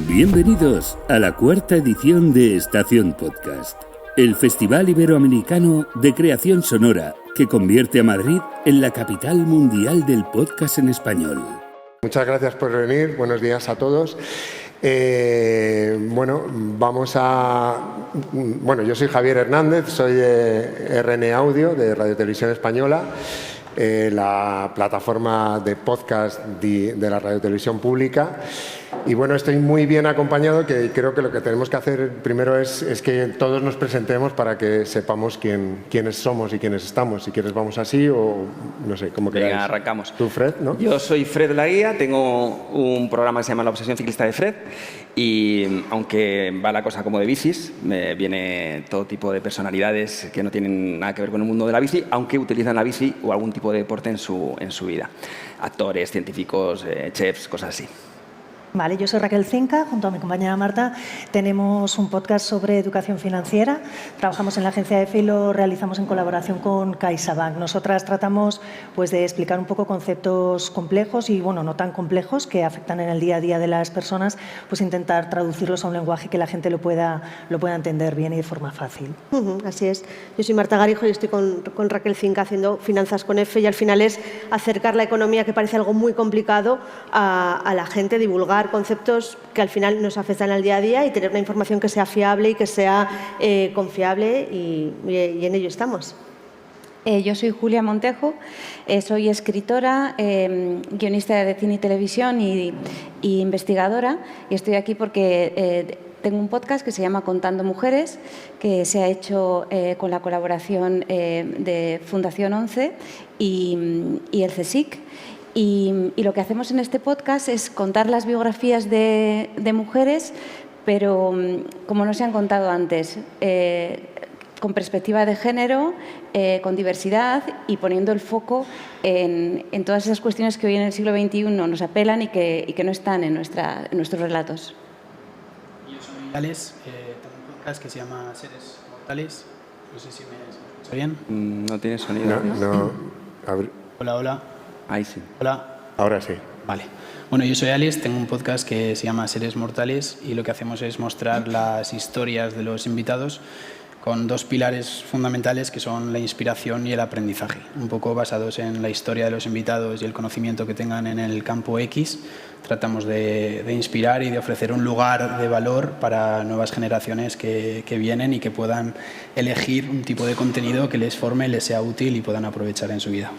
Bienvenidos a la cuarta edición de Estación Podcast, el festival iberoamericano de creación sonora que convierte a Madrid en la capital mundial del podcast en español. Muchas gracias por venir, buenos días a todos. Yo soy Javier Hernández, soy de RN Audio, de Radio Televisión Española, la plataforma de podcast de la Radio Televisión Pública. Y bueno, estoy muy bien acompañado, que creo que lo que tenemos que hacer primero es que todos nos presentemos para que sepamos quiénes somos y quiénes estamos. Si quieres vamos así o no sé, como queráis. Venga, arrancamos. Tú, Fred, ¿no? Yo soy Fred Laguía, tengo un programa que se llama La Obsesión Ciclista de Fred y aunque va la cosa como de bicis, me viene todo tipo de personalidades que no tienen nada que ver con el mundo de la bici, aunque utilizan la bici o algún tipo de deporte en su vida. Actores, científicos, chefs, cosas así. Vale, yo soy Raquel Cinca, junto a mi compañera Marta. Tenemos un podcast sobre educación financiera. Trabajamos en la agencia EFE y lo realizamos en colaboración con CaixaBank. Nosotras tratamos de explicar un poco conceptos complejos y, no tan complejos, que afectan en el día a día de las personas, intentar traducirlos a un lenguaje que la gente lo pueda entender bien y de forma fácil. Así es. Yo soy Marta Garijo y estoy con Raquel Cinca haciendo Finanzas con EFE y al final es acercar la economía, que parece algo muy complicado, a la gente, divulgar conceptos que al final nos afectan al día a día y tener una información que sea fiable y que sea confiable y en ello estamos. Yo soy Julia Montejo, soy escritora, guionista de cine y televisión y investigadora, y estoy aquí porque tengo un podcast que se llama Contando Mujeres, que se ha hecho con la colaboración de Fundación 11 y el CSIC. Y lo que hacemos en este podcast es contar las biografías de mujeres, pero como no se han contado antes, con perspectiva de género, con diversidad y poniendo el foco en todas esas cuestiones que hoy en el siglo XXI nos apelan y que no están en nuestros relatos. Yo soy Alex, tengo un podcast que se llama Seres Mortales. No sé si me escucha bien. No tiene sonido. No. Hola. Ahí sí. Hola. Ahora sí. Vale. Bueno, yo soy Alex, tengo un podcast que se llama Seres Mortales y lo que hacemos es mostrar las historias de los invitados con dos pilares fundamentales que son la inspiración y el aprendizaje, un poco basados en la historia de los invitados y el conocimiento que tengan en el campo X. Tratamos de inspirar y de ofrecer un lugar de valor para nuevas generaciones que vienen y que puedan elegir un tipo de contenido que les forme, les sea útil y puedan aprovechar en su vida.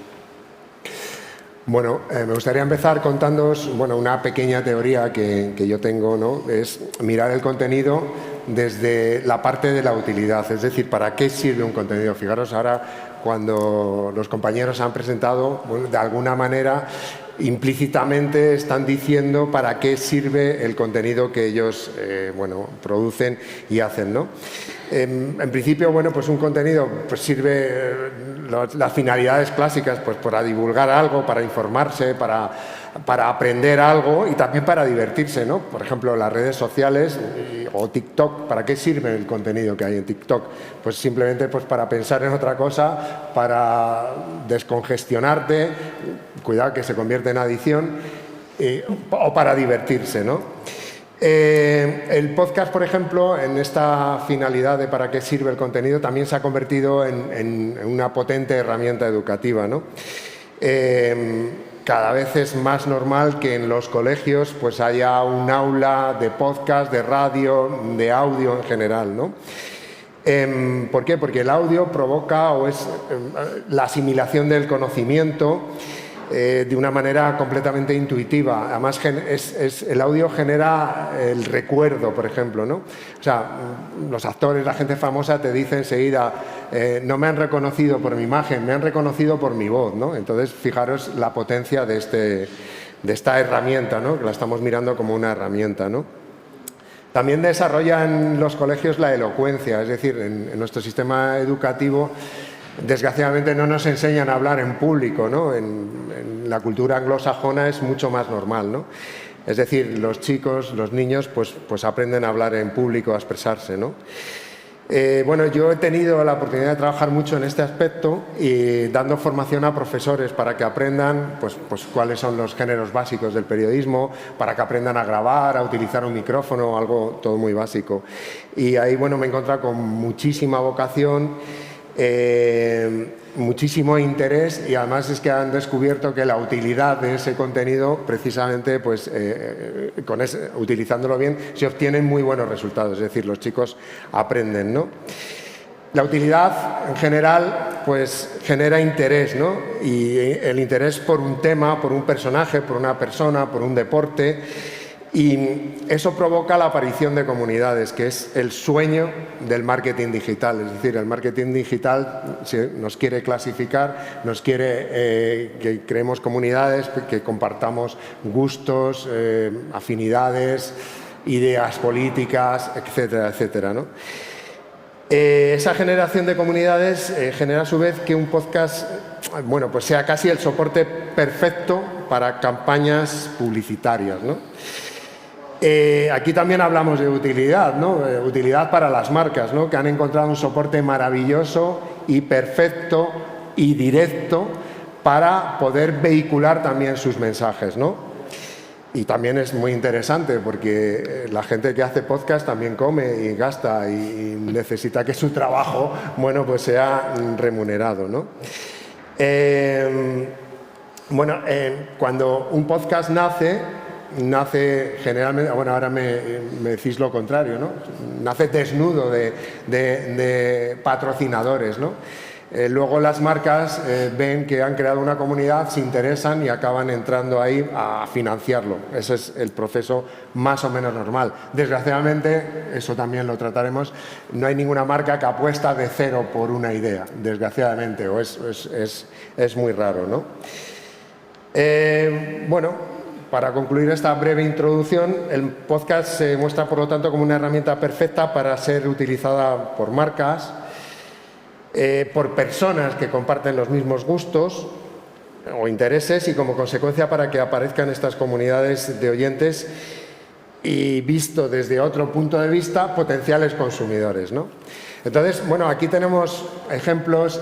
Bueno, me gustaría empezar contándoos una pequeña teoría que yo tengo, ¿no? Es mirar el contenido desde la parte de la utilidad, es decir, ¿para qué sirve un contenido? Fijaros ahora cuando los compañeros han presentado, de alguna manera, implícitamente están diciendo para qué sirve el contenido que ellos producen y hacen, ¿no? En principio, un contenido sirve las finalidades clásicas, para divulgar algo, para informarse, para aprender algo y también para divertirse, ¿no? Por ejemplo, las redes sociales o TikTok, ¿para qué sirve el contenido que hay en TikTok? Pues simplemente para pensar en otra cosa, para descongestionarte, cuidado que se convierte en adicción, o para divertirse, ¿no? El podcast, por ejemplo, en esta finalidad de para qué sirve el contenido, también se ha convertido en una potente herramienta educativa, ¿no? Cada vez es más normal que en los colegios haya un aula de podcast, de radio, de audio en general, ¿no? ¿Por qué? Porque el audio provoca la asimilación del conocimiento de una manera completamente intuitiva. Además, el audio genera el recuerdo, por ejemplo, ¿no? O sea, los actores, la gente famosa te dice enseguida, no me han reconocido por mi imagen, me han reconocido por mi voz, ¿no? Entonces, fijaros la potencia de esta herramienta, ¿no? Que la estamos mirando como una herramienta, ¿no? También desarrolla en los colegios la elocuencia, es decir, en nuestro sistema educativo desgraciadamente no nos enseñan a hablar en público, ¿no? En la cultura anglosajona es mucho más normal, ¿no? Es decir, los chicos, los niños, pues aprenden a hablar en público, a expresarse, ¿no? Bueno, yo he tenido la oportunidad de trabajar mucho en este aspecto y dando formación a profesores para que aprendan pues cuáles son los géneros básicos del periodismo, para que aprendan a grabar, a utilizar un micrófono, algo todo muy básico. Y ahí, bueno, me he encontrado con muchísima vocación, muchísimo interés, y además es que han descubierto que la utilidad de ese contenido, precisamente, pues utilizándolo bien, se obtienen muy buenos resultados. Es decir, los chicos aprenden, ¿no? La utilidad, en general, pues genera interés, ¿no? Y el interés por un tema, por un personaje, por una persona, por un deporte. Y eso provoca la aparición de comunidades, que es el sueño del marketing digital. Es decir, el marketing digital nos quiere clasificar, nos quiere que creemos comunidades, que compartamos gustos, afinidades, ideas políticas, etcétera, etcétera, ¿no? Esa generación de comunidades genera a su vez que un podcast, bueno, pues sea casi el soporte perfecto para campañas publicitarias, ¿no? Aquí también hablamos de utilidad, ¿no? Utilidad para las marcas, ¿no? Que han encontrado un soporte maravilloso y perfecto y directo para poder vehicular también sus mensajes, ¿no? Y también es muy interesante porque la gente que hace podcast también come y gasta y necesita que su trabajo, bueno, pues sea remunerado, ¿no? Bueno, cuando un podcast nace generalmente, bueno, ahora me decís lo contrario, ¿no? Nace desnudo de patrocinadores, ¿no? Luego las marcas ven que han creado una comunidad, se interesan y acaban entrando ahí a financiarlo. Ese es el proceso más o menos normal. Desgraciadamente, eso también lo trataremos, no hay ninguna marca que apuesta de cero por una idea, desgraciadamente, o es muy raro, ¿no? Bueno, para concluir esta breve introducción, el podcast se muestra, por lo tanto, como una herramienta perfecta para ser utilizada por marcas, por personas que comparten los mismos gustos o intereses y, como consecuencia, para que aparezcan estas comunidades de oyentes y, visto desde otro punto de vista, potenciales consumidores, ¿no? Entonces, bueno, aquí tenemos ejemplos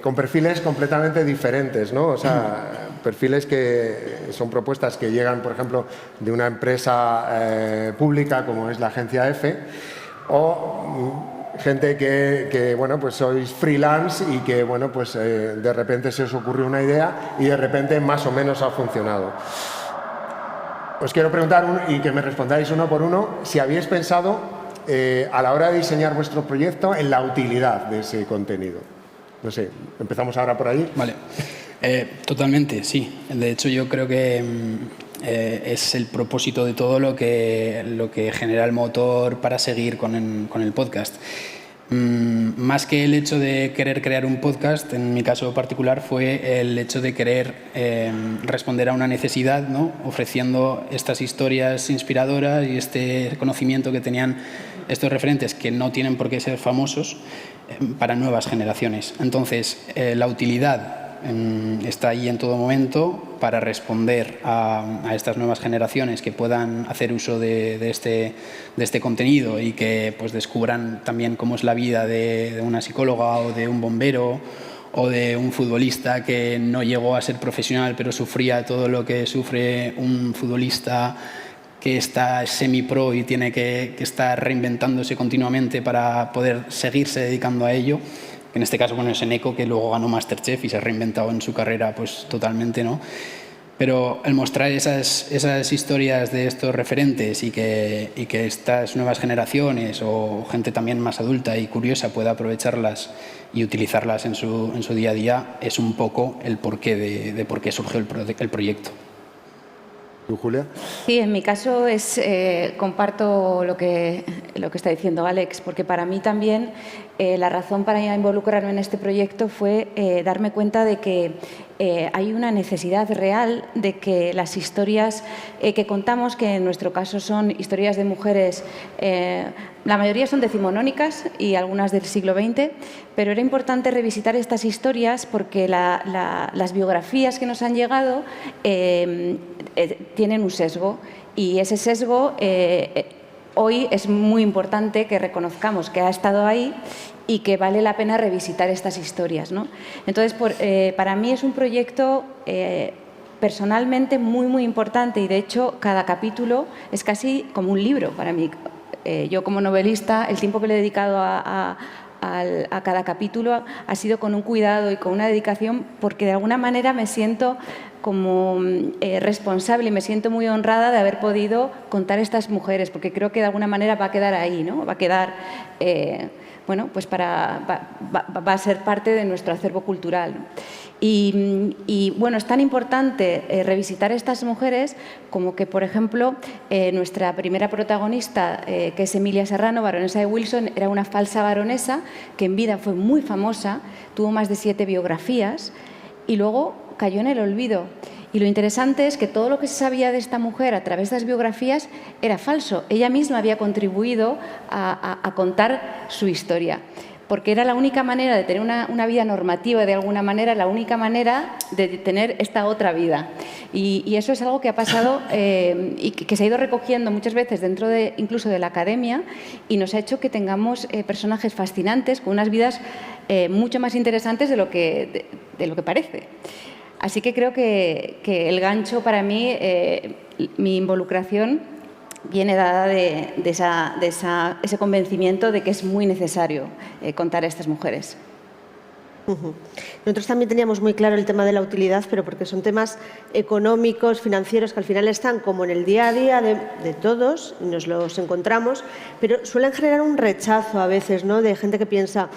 con perfiles completamente diferentes, ¿no? O sea, perfiles que son propuestas que llegan, por ejemplo, de una empresa pública como es la agencia EFE, o gente que bueno, pues sois freelance y que, bueno, pues de repente se os ocurrió una idea y de repente más o menos ha funcionado. Os quiero preguntar, y que me respondáis uno por uno, si habéis pensado a la hora de diseñar vuestro proyecto en la utilidad de ese contenido. No sé, empezamos ahora por ahí. Vale. Totalmente, sí. De hecho, yo creo que es el propósito de todo lo que genera el motor para seguir con el podcast. Más que el hecho de querer crear un podcast, en mi caso particular, fue el hecho de querer responder a una necesidad, ¿no? Ofreciendo estas historias inspiradoras y este conocimiento que tenían estos referentes, que no tienen por qué ser famosos, para nuevas generaciones. Entonces, la utilidad está ahí en todo momento para responder a estas nuevas generaciones que puedan hacer uso de este contenido y que pues descubran también cómo es la vida de una psicóloga o de un bombero o de un futbolista que no llegó a ser profesional pero sufría todo lo que sufre un futbolista que está semi-pro y tiene que estar reinventándose continuamente para poder seguirse dedicando a ello. En este caso, bueno, es Eneco, que luego ganó Masterchef y se ha reinventado en su carrera pues totalmente, ¿no? Pero el mostrar esas historias de estos referentes y que estas nuevas generaciones o gente también más adulta y curiosa pueda aprovecharlas y utilizarlas en su día a día es un poco el porqué de por qué surgió el proyecto. ¿Tú, Julia? Sí, en mi caso comparto lo que está diciendo Alex, porque para mí también la razón para involucrarme en este proyecto fue darme cuenta de que hay una necesidad real de que las historias que contamos, que en nuestro caso son historias de mujeres, la mayoría son decimonónicas y algunas del siglo XX, pero era importante revisitar estas historias porque las biografías que nos han llegado tienen un sesgo y ese sesgo hoy es muy importante que reconozcamos que ha estado ahí y que vale la pena revisitar estas historias, ¿no? Entonces, para mí es un proyecto personalmente muy, muy importante y, de hecho, cada capítulo es casi como un libro para mí. Yo, como novelista, el tiempo que le he dedicado a cada capítulo ha sido con un cuidado y con una dedicación, porque de alguna manera me siento como responsable y me siento muy honrada de haber podido contar estas mujeres, porque creo que de alguna manera va a quedar ahí, ¿no? Va a quedar, bueno, pues va a ser parte de nuestro acervo cultural, ¿no? Y bueno, es tan importante revisitar estas mujeres como que, por ejemplo, nuestra primera protagonista, que es Emilia Serrano, baronesa de Wilson, era una falsa baronesa que en vida fue muy famosa, tuvo más de 7 biografías y luego cayó en el olvido. Y lo interesante es que todo lo que se sabía de esta mujer a través de las biografías era falso. Ella misma había contribuido a contar su historia, porque era la única manera de tener una vida normativa, de alguna manera, la única manera de tener esta otra vida. Y eso es algo que ha pasado y que se ha ido recogiendo muchas veces dentro incluso de la academia, y nos ha hecho que tengamos personajes fascinantes con unas vidas mucho más interesantes de lo que parece. Así que creo que el gancho para mí, mi involucración, viene dada de ese convencimiento de que es muy necesario contar a estas mujeres. Nosotros también teníamos muy claro el tema de la utilidad, pero porque son temas económicos, financieros, que al final están como en el día a día de todos, y nos los encontramos, pero suelen generar un rechazo a veces, ¿no? De gente que piensa,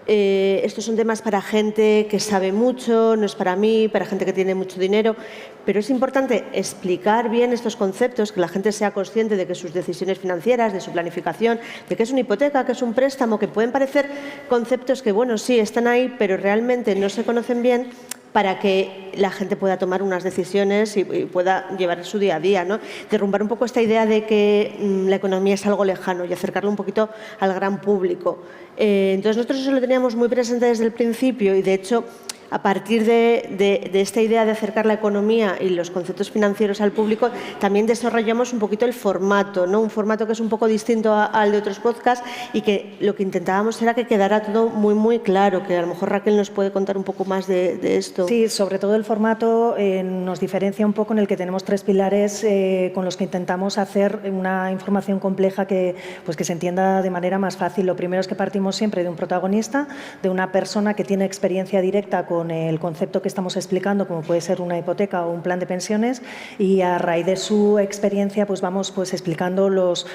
estos son temas para gente que sabe mucho, no es para mí, para gente que tiene mucho dinero, pero es importante explicar bien estos conceptos, que la gente sea consciente de que sus decisiones financieras, de su planificación, de que es una hipoteca, que es un préstamo, que pueden parecer conceptos que, bueno, sí, están ahí, pero realmente no se conocen bien, para que la gente pueda tomar unas decisiones y pueda llevar su día a día, ¿no? Derrumbar un poco esta idea de que la economía es algo lejano y acercarlo un poquito al gran público. Entonces, nosotros eso lo teníamos muy presente desde el principio y, de hecho, a partir de esta idea de acercar la economía y los conceptos financieros al público, también desarrollamos un poquito el formato, ¿no? Un formato que es un poco distinto al de otros podcasts y que lo que intentábamos era que quedara todo muy, muy claro, que a lo mejor Raquel nos puede contar un poco más de esto. Sí, sobre todo el formato nos diferencia un poco en el que tenemos 3 pilares con los que intentamos hacer una información compleja que se entienda de manera más fácil. Lo primero es que partimos siempre de un protagonista, de una persona que tiene experiencia directa con el concepto que estamos explicando, como puede ser una hipoteca o un plan de pensiones, y a raíz de su experiencia vamos explicando los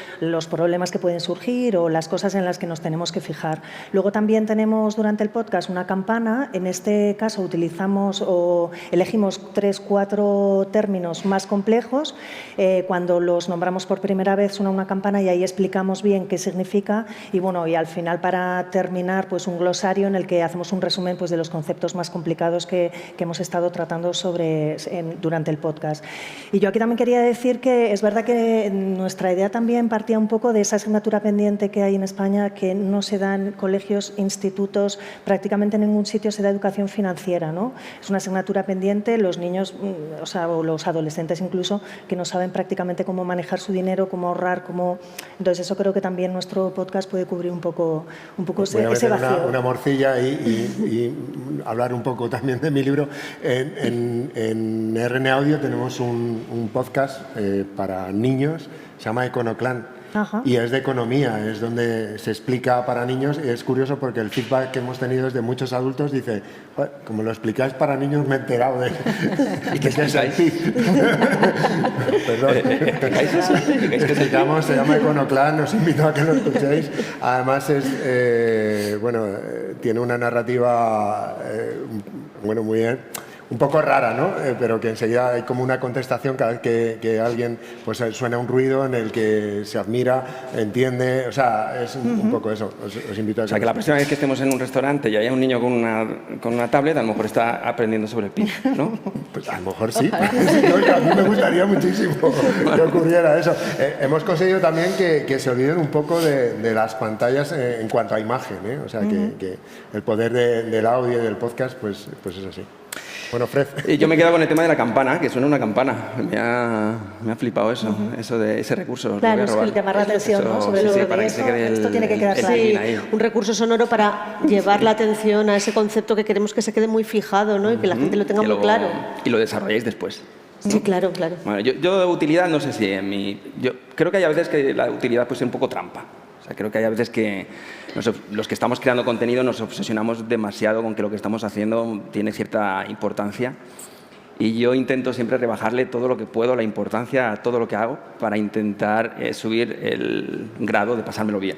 problemas que pueden surgir o las cosas en las que nos tenemos que fijar. Luego también tenemos durante el podcast una campana. En este caso utilizamos o elegimos 3-4 términos más complejos. Cuando los nombramos por primera vez suena una campana y ahí explicamos bien qué significa y al final, para terminar, un glosario en el que hacemos un resumen de los conceptos más complicados que hemos estado tratando durante el podcast. Y yo aquí también quería decir que es verdad que nuestra idea también partía un poco de esa asignatura pendiente que hay en España, que no se da en colegios, institutos, prácticamente en ningún sitio se da educación financiera, ¿no? Es una asignatura pendiente, los niños, o los adolescentes incluso, que no saben prácticamente cómo manejar su dinero, cómo ahorrar, Entonces eso creo que también nuestro podcast puede cubrir un poco ese vacío. Una morcilla y hablar un poco también de mi libro. En RN Audio tenemos un podcast para niños, se llama Econoclan. Ajá. Y es de economía, es donde se explica para niños. Es curioso porque el feedback que hemos tenido es de muchos adultos, dice, como lo explicáis para niños me he enterado de... ¿Y qué explicáis? Perdón. ¿Explicáis eso? Se llama Econoclan, os invito a que lo escuchéis. Además tiene una narrativa muy bien. Un poco rara, ¿no? Pero que enseguida hay como una contestación cada vez que alguien suena un ruido en el que se admira, entiende, es un poco eso. Os invito a que la próxima vez que estemos en un restaurante y haya un niño con una tablet, a lo mejor está aprendiendo sobre el PIB, ¿no? Pues a lo mejor sí. A mí me gustaría muchísimo que ocurriera eso. Hemos conseguido también que se olviden un poco de las pantallas en cuanto a imagen, ¿eh? O sea, que el poder del audio y del podcast, pues es así. Bueno, Fred. Yo me he quedado con el tema de la campana, que suena una campana. Me ha flipado eso de ese recurso. Claro, es que llamar la atención, ¿no? Sobre todo para que se quede esto tiene que quedar claro. Sí, un recurso sonoro para llevar la atención a ese concepto que queremos que se quede muy fijado, ¿no? Y que la gente lo tenga muy claro. Y lo desarrolléis después. Sí, claro. Bueno, yo de utilidad no sé si yo creo que hay a veces que la utilidad puede ser un poco trampa. O sea, creo que hay a veces que los que estamos creando contenido nos obsesionamos demasiado con que lo que estamos haciendo tiene cierta importancia. Y yo intento siempre rebajarle todo lo que puedo, la importancia a todo lo que hago, para intentar subir el grado de pasármelo bien.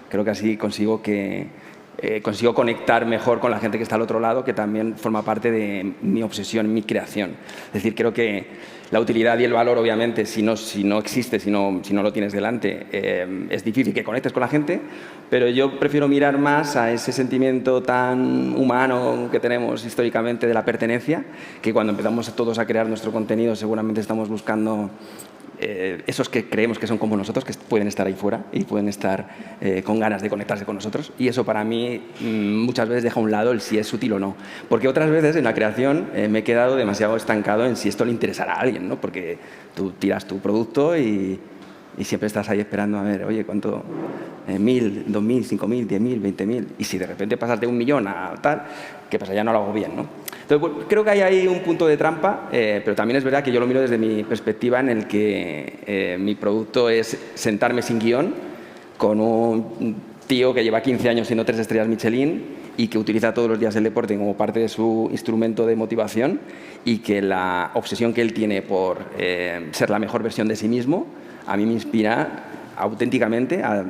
Creo que así consigo conectar mejor con la gente que está al otro lado, que también forma parte de mi obsesión, mi creación. Es decir, creo que la utilidad y el valor, obviamente, si no existe, si no lo tienes delante, es difícil que conectes con la gente, pero yo prefiero mirar más a ese sentimiento tan humano que tenemos históricamente de la pertenencia, que cuando empezamos todos a crear nuestro contenido seguramente estamos buscando esos que creemos que son como nosotros, que pueden estar ahí fuera y pueden estar con ganas de conectarse con nosotros, y eso para mí muchas veces deja a un lado el si es útil o no, porque otras veces en la creación me he quedado demasiado estancado en si esto le interesará a alguien, ¿no? Porque tú tiras tu producto y siempre estás ahí esperando a ver, oye, ¿cuánto? 1.000, 2.000, 5.000, 10.000, 20.000, y si de repente pasas de 1 millón a tal, ¿qué pasa? Ya no lo hago bien, ¿no? Entonces, bueno, creo que hay ahí un punto de trampa, pero también es verdad que yo lo miro desde mi perspectiva, en el que mi producto es sentarme sin guión con un tío que lleva 15 años siendo 3 estrellas Michelin y que utiliza todos los días el deporte como parte de su instrumento de motivación, y que la obsesión que él tiene por ser la mejor versión de sí mismo a mí me inspira auténticamente a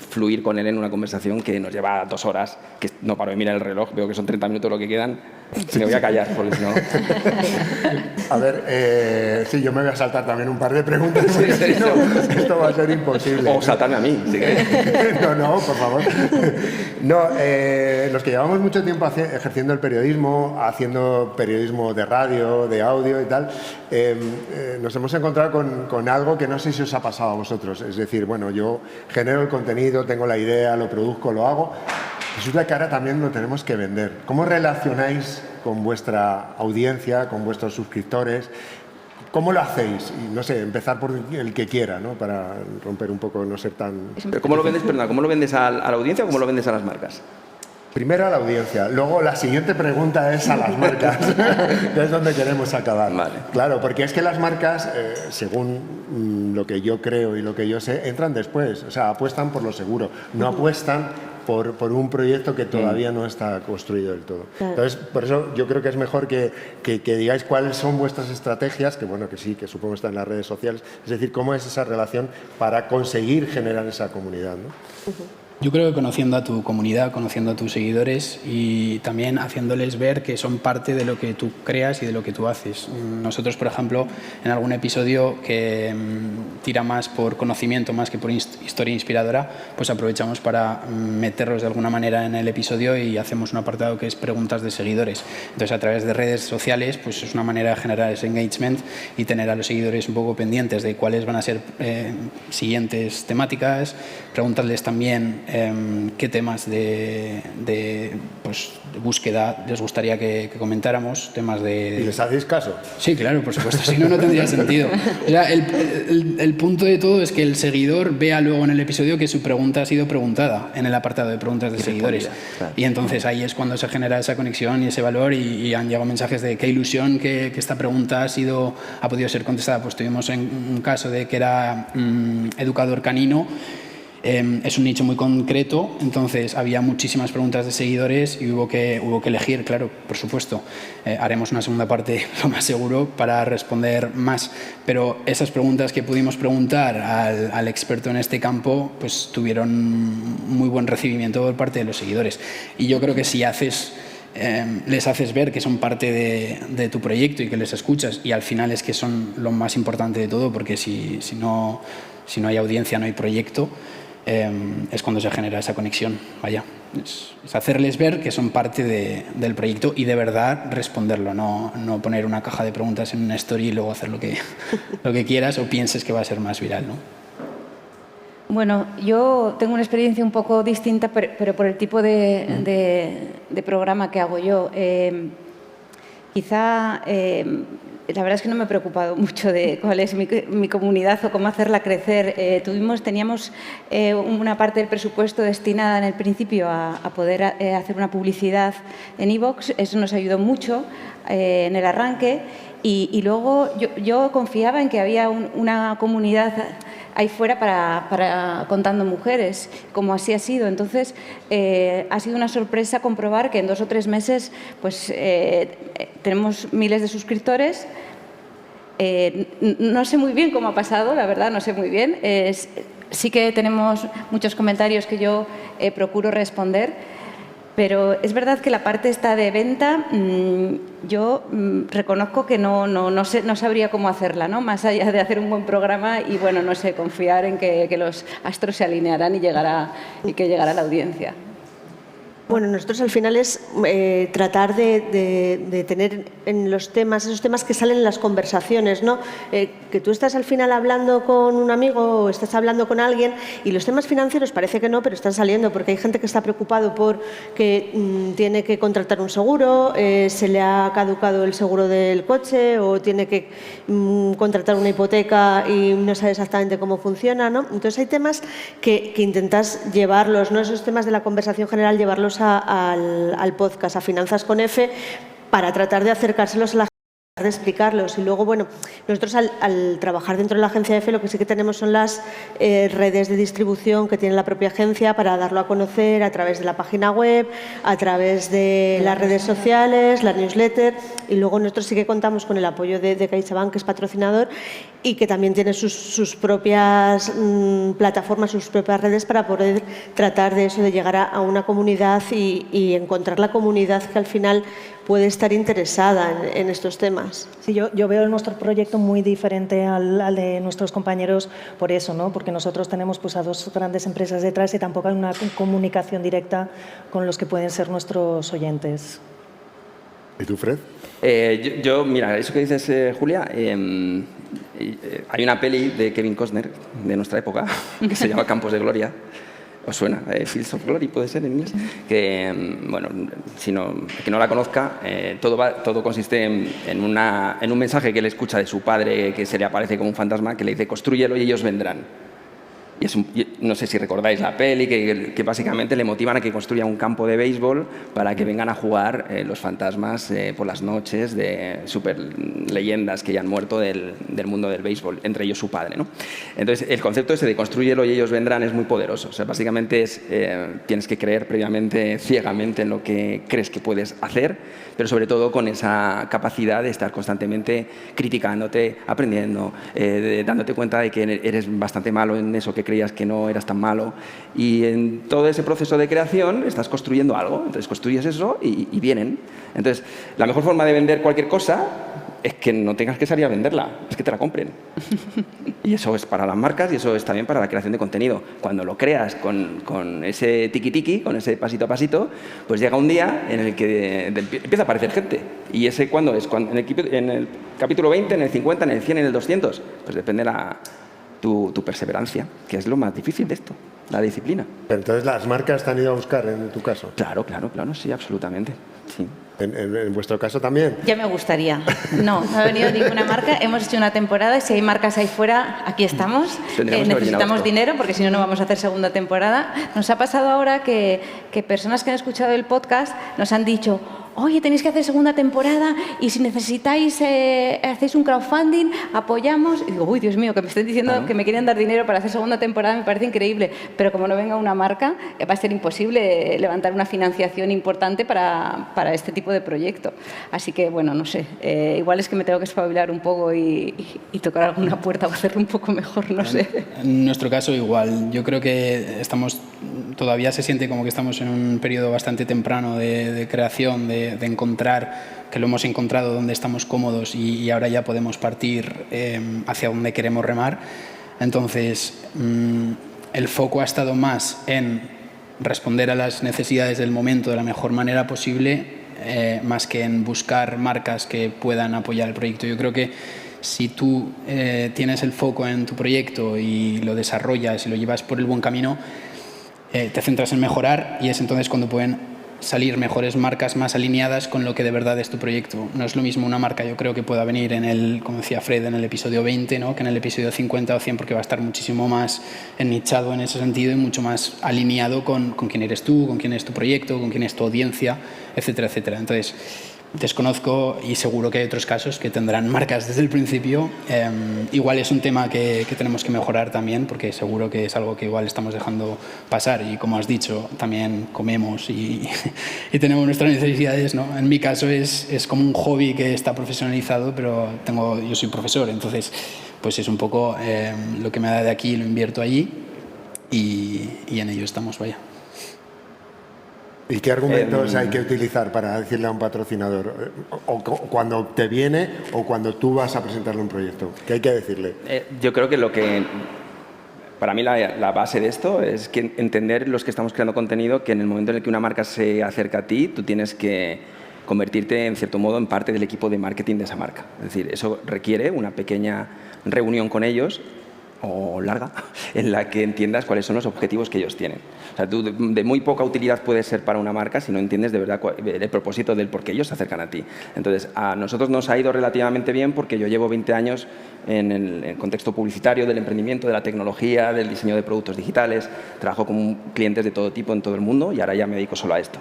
fluir con él en una conversación que nos lleva 2 horas, que no paro de mirar el reloj, veo que son 30 minutos lo que quedan, y me voy a callar, porque si no... A ver, sí, yo me voy a saltar también un par de preguntas, porque si no, esto va a ser imposible. O saltarme a mí, si queréis. No, por favor. No, los que llevamos mucho tiempo ejerciendo el periodismo, haciendo periodismo de radio, de audio y tal, nos hemos encontrado con algo que no sé si os ha pasado a vosotros. Es decir, bueno, yo genero el contenido, tengo la idea, lo produzco, lo hago. Resulta que ahora también lo tenemos que vender. ¿Cómo relacionáis con vuestra audiencia, con vuestros suscriptores? ¿Cómo lo hacéis? Y, no sé, empezar por el que quiera, ¿no? Para romper un poco, no ser tan... ¿Pero cómo lo vendes, perdona, cómo lo vendes a la audiencia o cómo lo vendes a las marcas? Primero a la audiencia, luego la siguiente pregunta es a las marcas, que es donde queremos acabar. Vale. Claro, porque es que las marcas, según lo que yo creo y lo que yo sé, entran después, o sea, apuestan por lo seguro, no apuestan por un proyecto que todavía no está construido del todo. Entonces, por eso yo creo que es mejor que digáis cuáles son vuestras estrategias, que bueno, que sí, que supongo está en las redes sociales, es decir, cómo es esa relación para conseguir generar esa comunidad, ¿no? Yo creo que conociendo a tu comunidad, conociendo a tus seguidores y también haciéndoles ver que son parte de lo que tú creas y de lo que tú haces. Nosotros, por ejemplo, en algún episodio que tira más por conocimiento más que por historia inspiradora, pues aprovechamos para meterlos de alguna manera en el episodio y hacemos un apartado que es preguntas de seguidores. Entonces, a través de redes sociales, pues es una manera de generar ese engagement y tener a los seguidores un poco pendientes de cuáles van a ser siguientes temáticas, preguntarles también qué temas de búsqueda les gustaría que comentáramos, temas de... ¿Y les hacéis caso? Sí, claro, por supuesto, si no, no tendría sentido. O sea, el punto de todo es que el seguidor vea luego en el episodio que su pregunta ha sido preguntada en el apartado de preguntas de seguidores. Claro. Y entonces ahí es cuando se genera esa conexión y ese valor y han llegado mensajes de qué ilusión que esta pregunta ha podido ser contestada. Pues tuvimos un caso de que era educador canino. Es un nicho muy concreto, entonces había muchísimas preguntas de seguidores y hubo que elegir, claro, por supuesto. Haremos una segunda parte, lo más seguro, para responder más, pero esas preguntas que pudimos preguntar al experto en este campo pues tuvieron muy buen recibimiento por parte de los seguidores. Y yo creo que si les haces ver que son parte de tu proyecto y que les escuchas, y al final es que son lo más importante de todo, porque si no hay audiencia, no hay proyecto, es cuando se genera esa conexión. Vaya, es hacerles ver que son parte del proyecto y de verdad responderlo, no poner una caja de preguntas en una story y luego hacer lo que quieras o pienses que va a ser más viral, ¿no? Bueno, yo tengo una experiencia un poco distinta, pero por el tipo de programa que hago yo. Quizá, la verdad es que no me he preocupado mucho de cuál es mi comunidad o cómo hacerla crecer. Teníamos una parte del presupuesto destinada en el principio a poder hacer una publicidad en iVoox. Eso nos ayudó mucho en el arranque. Y luego yo confiaba en que había una comunidad ahí fuera para Contando Mujeres, como así ha sido. Entonces, ha sido una sorpresa comprobar que en 2 o 3 meses pues, tenemos miles de suscriptores. No sé muy bien cómo ha pasado, la verdad, no sé muy bien. Sí que tenemos muchos comentarios que yo procuro responder. Pero es verdad que la parte esta de venta, yo reconozco que no sabría cómo hacerla, ¿no? Más allá de hacer un buen programa y, bueno, no sé, confiar en que los astros se alinearán y que llegará la audiencia. Bueno, nosotros al final es tratar de tener en los temas, esos temas que salen en las conversaciones, ¿no? Que tú estás al final hablando con un amigo o estás hablando con alguien y los temas financieros parece que no, pero están saliendo porque hay gente que está preocupado por que tiene que contratar un seguro, se le ha caducado el seguro del coche o tiene que contratar una hipoteca y no sabe exactamente cómo funciona, ¿no? Entonces hay temas que intentas llevarlos, ¿no? Esos temas de la conversación general, llevarlos al podcast, a Finanzas con F, para tratar de acercárselos a la gente, de explicarlos. Y luego, bueno, nosotros al trabajar dentro de la agencia F, lo que sí que tenemos son las redes de distribución que tiene la propia agencia para darlo a conocer a través de la página web, a través de las redes sociales, la newsletter, y luego nosotros sí que contamos con el apoyo de CaixaBank, que es patrocinador, y que también tiene sus propias plataformas, sus propias redes para poder tratar de eso, de llegar a una comunidad y encontrar la comunidad que al final puede estar interesada en estos temas. Sí, yo veo nuestro proyecto muy diferente al de nuestros compañeros por eso, ¿no? Porque nosotros tenemos pues, a 2 grandes empresas detrás y tampoco hay una comunicación directa con los que pueden ser nuestros oyentes. ¿Y tú, Fred? Mira, eso que dices, Julia, hay una peli de Kevin Costner de nuestra época que se llama Campos de Gloria. ¿Os suena? Fields of Glory puede ser en inglés. Que, bueno, que no la conozca, todo consiste en un mensaje que él escucha de su padre que se le aparece como un fantasma que le dice: "Constrúyelo y ellos vendrán". Y no sé si recordáis la peli, que básicamente le motivan a que construya un campo de béisbol para que vengan a jugar los fantasmas por las noches de super leyendas que ya han muerto del mundo del béisbol, entre ellos su padre, ¿no? Entonces, el concepto ese de construyelo y ellos vendrán es muy poderoso. O sea, básicamente tienes que creer previamente, ciegamente, en lo que crees que puedes hacer, pero sobre todo con esa capacidad de estar constantemente criticándote, aprendiendo, dándote cuenta de que eres bastante malo en eso que creías que no eras tan malo, y en todo ese proceso de creación estás construyendo algo. Entonces construyes eso y vienen. Entonces, la mejor forma de vender cualquier cosa es que no tengas que salir a venderla, es que te la compren. Y eso es para las marcas y eso es también para la creación de contenido. Cuando lo creas con ese tiki-tiki, con ese pasito a pasito, pues llega un día en el que empieza a aparecer gente. ¿Y ese cuándo es? En el capítulo 20, en el 50, en el 100, en el 200. Pues depende tu perseverancia, que es lo más difícil de esto, la disciplina. Pero entonces las marcas te han ido a buscar en tu caso. Claro, sí, absolutamente. Sí. ¿En vuestro caso también? Ya me gustaría. No ha venido ninguna marca. Hemos hecho una temporada y si hay marcas ahí fuera, aquí estamos. Necesitamos dinero porque si no, no vamos a hacer segunda temporada. Nos ha pasado ahora que personas que han escuchado el podcast nos han dicho: oye, tenéis que hacer segunda temporada y si necesitáis, hacéis un crowdfunding, apoyamos. Y digo, uy, Dios mío, que me estén diciendo que me quieren dar dinero para hacer segunda temporada, me parece increíble. Pero como no venga una marca, va a ser imposible levantar una financiación importante para este tipo de proyecto. Así que, bueno, no sé, igual es que me tengo que espabilar un poco y tocar alguna puerta o hacerlo un poco mejor, no sé. En nuestro caso igual. Yo creo que todavía se siente como que estamos en un periodo bastante temprano de creación, de encontrar, que lo hemos encontrado donde estamos cómodos y ahora ya podemos partir hacia donde queremos remar. Entonces, el foco ha estado más en responder a las necesidades del momento de la mejor manera posible, más que en buscar marcas que puedan apoyar el proyecto. Yo creo que si tú tienes el foco en tu proyecto y lo desarrollas y lo llevas por el buen camino, te centras en mejorar y es entonces cuando pueden salir mejores marcas más alineadas con lo que de verdad es tu proyecto. No es lo mismo una marca, yo creo que pueda venir como decía Fred, en el episodio 20, ¿no? Que en el episodio 50 o 100, porque va a estar muchísimo más nichado en ese sentido y mucho más alineado con quién eres tú, con quién es tu proyecto, con quién es tu audiencia, etcétera, etcétera. Entonces, desconozco y seguro que hay otros casos que tendrán marcas desde el principio. Igual es un tema que tenemos que mejorar también, porque seguro que es algo que igual estamos dejando pasar y, como has dicho, también comemos y tenemos nuestras necesidades, ¿no? En mi caso es como un hobby que está profesionalizado, pero yo soy profesor, entonces pues es un poco lo que me da de aquí lo invierto allí y en ello estamos, vaya. ¿Y qué argumentos hay que utilizar para decirle a un patrocinador? O cuando te viene o cuando tú vas a presentarle un proyecto. ¿Qué hay que decirle? Yo creo que para mí la base de esto es que entender los que estamos creando contenido, que en el momento en el que una marca se acerca a ti, tú tienes que convertirte en cierto modo en parte del equipo de marketing de esa marca. Es decir, eso requiere una pequeña reunión con ellos, o larga, en la que entiendas cuáles son los objetivos que ellos tienen. O sea, tú de muy poca utilidad puedes ser para una marca si no entiendes de verdad el propósito del por qué ellos se acercan a ti. Entonces, a nosotros nos ha ido relativamente bien porque yo llevo 20 años en el contexto publicitario, del emprendimiento, de la tecnología, del diseño de productos digitales. Trabajo con clientes de todo tipo en todo el mundo y ahora ya me dedico solo a esto.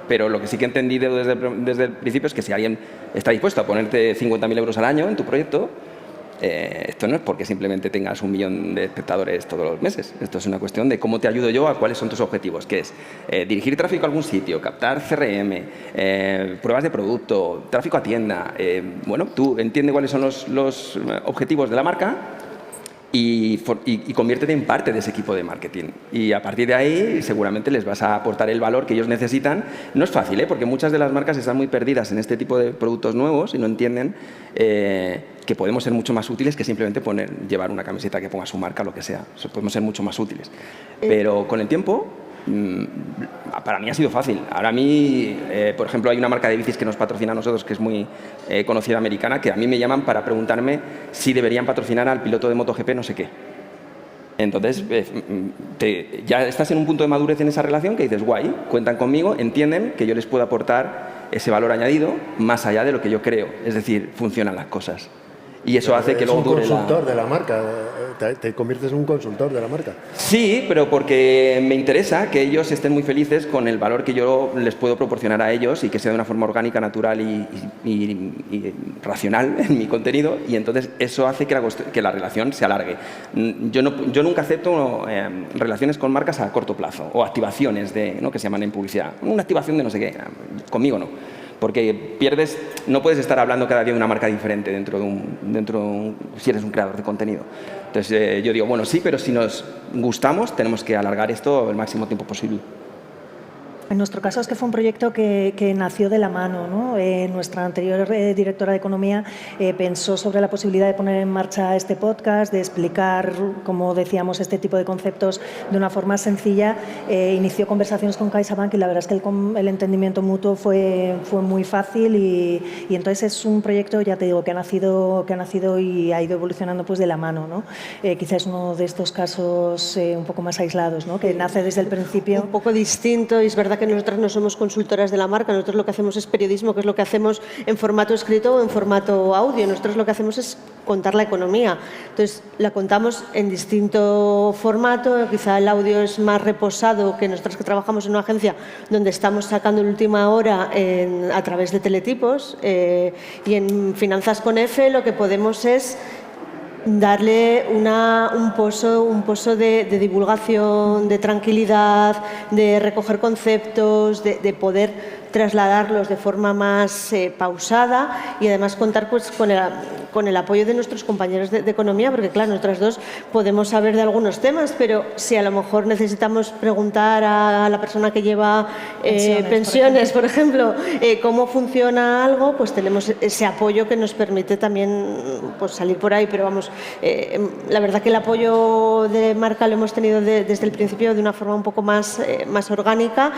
Pero lo que sí que he entendido desde el principio es que si alguien está dispuesto a ponerte 50.000 euros al año en tu proyecto, esto no es porque simplemente tengas 1 millón de espectadores todos los meses. Esto es una cuestión de cómo te ayudo yo a cuáles son tus objetivos, que es dirigir tráfico a algún sitio, captar CRM, pruebas de producto, tráfico a tienda. Bueno, tú entiendes cuáles son los objetivos de la marca y conviértete en parte de ese equipo de marketing. Y a partir de ahí seguramente les vas a aportar el valor que ellos necesitan. No es fácil, porque muchas de las marcas están muy perdidas en este tipo de productos nuevos y no entienden que podemos ser mucho más útiles que simplemente llevar una camiseta que ponga su marca, lo que sea. Podemos ser mucho más útiles. Pero con el tiempo, para mí ha sido fácil. Ahora a mí, por ejemplo, hay una marca de bicis que nos patrocina a nosotros, que es muy conocida, americana, que a mí me llaman para preguntarme si deberían patrocinar al piloto de MotoGP no sé qué. Entonces, ya estás en un punto de madurez en esa relación que dices, guay, cuentan conmigo, entienden que yo les puedo aportar ese valor añadido más allá de lo que yo creo. Es decir, funcionan las cosas. Y eso hace que luego dure un consultor de la marca, te conviertes en un consultor de la marca. Sí, pero porque me interesa que ellos estén muy felices con el valor que yo les puedo proporcionar a ellos y que sea de una forma orgánica, natural y racional en mi contenido, y entonces eso hace que la relación se alargue. Yo nunca acepto relaciones con marcas a corto plazo o activaciones que se llaman en publicidad. Una activación de no sé qué, conmigo no. Porque no puedes estar hablando cada día de una marca diferente si eres un creador de contenido. Entonces yo digo, bueno, sí, pero si nos gustamos tenemos que alargar esto el máximo tiempo posible. En nuestro caso es que fue un proyecto que nació de la mano, ¿no? Nuestra anterior directora de Economía pensó sobre la posibilidad de poner en marcha este podcast, de explicar, como decíamos, este tipo de conceptos de una forma sencilla. Inició conversaciones con CaixaBank y la verdad es que el entendimiento mutuo fue muy fácil y entonces es un proyecto, ya te digo, que ha nacido y ha ido evolucionando pues de la mano, ¿no? Quizás es uno de estos casos un poco más aislados, ¿no? Que nace desde el principio. Un poco distinto, y es verdad que nosotras no somos consultoras de la marca, nosotros lo que hacemos es periodismo, que es lo que hacemos en formato escrito o en formato audio. Nosotros lo que hacemos es contar la economía. Entonces, la contamos en distinto formato, quizá el audio es más reposado que nosotros que trabajamos en una agencia donde estamos sacando en última hora a través de teletipos, y en Finanzas con F lo que podemos es darle un pozo de divulgación, de tranquilidad, de recoger conceptos, de poder trasladarlos de forma más pausada y además contar pues, con el apoyo de nuestros compañeros de economía, porque claro, nosotras dos podemos saber de algunos temas, pero si a lo mejor necesitamos preguntar a la persona que lleva pensiones, por ejemplo, cómo funciona algo, pues tenemos ese apoyo que nos permite también pues, salir por ahí, pero vamos, la verdad que el apoyo de marca lo hemos tenido desde el principio de una forma un poco más orgánica,